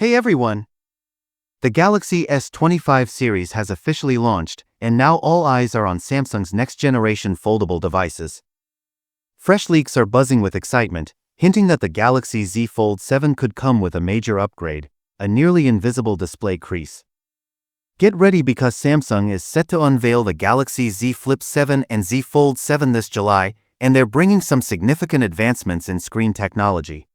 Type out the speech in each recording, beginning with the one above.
Hey everyone! The Galaxy S25 series has officially launched, and now all eyes are on Samsung's next-generation foldable devices. Fresh leaks are buzzing with excitement, hinting that the Galaxy Z Fold 7 could come with a major upgrade, a nearly invisible display crease. Get ready because Samsung is set to unveil the Galaxy Z Flip 7 and Z Fold 7 this July, and they're bringing some significant advancements in screen technology.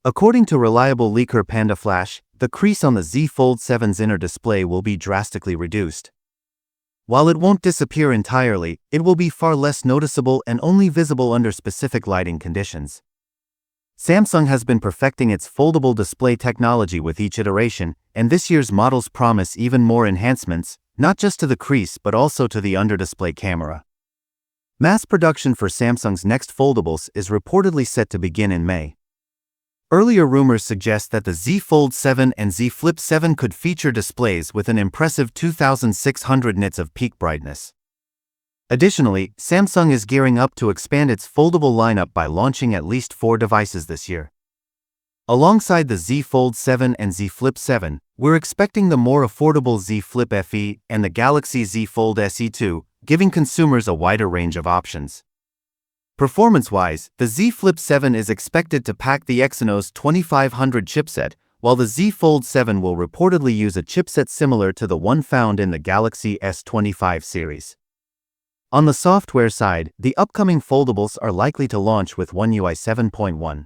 According to reliable leaker PandaFlash, the crease on the Z Fold 7's inner display will be drastically reduced. While it won't disappear entirely, it will be far less noticeable and only visible under specific lighting conditions. Samsung has been perfecting its foldable display technology with each iteration, and this year's models promise even more enhancements, not just to the crease but also to the under-display camera. Mass production for Samsung's next foldables is reportedly set to begin in May. Earlier rumors suggest that the Z Fold 7 and Z Flip 7 could feature displays with an impressive 2600 nits of peak brightness. Additionally, Samsung is gearing up to expand its foldable lineup by launching at least 4 devices this year. Alongside the Z Fold 7 and Z Flip 7, we're expecting the more affordable Z Flip FE and the Galaxy Z Fold SE2, giving consumers a wider range of options. Performance-wise, the Z Flip 7 is expected to pack the Exynos 2500 chipset, while the Z Fold 7 will reportedly use a chipset similar to the one found in the Galaxy S25 series. On the software side, the upcoming foldables are likely to launch with One UI 7.1.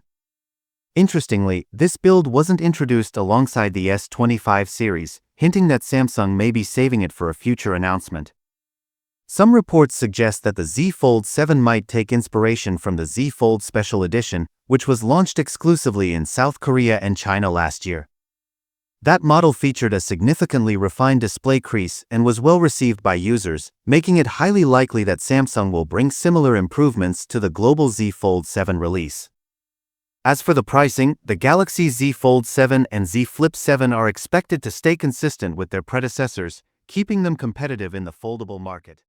Interestingly, this build wasn't introduced alongside the S25 series, hinting that Samsung may be saving it for a future announcement. Some reports suggest that the Z Fold 7 might take inspiration from the Z Fold Special Edition, which was launched exclusively in South Korea and China last year. That model featured a significantly refined display crease and was well received by users, making it highly likely that Samsung will bring similar improvements to the global Z Fold 7 release. As for the pricing, the Galaxy Z Fold 7 and Z Flip 7 are expected to stay consistent with their predecessors, keeping them competitive in the foldable market.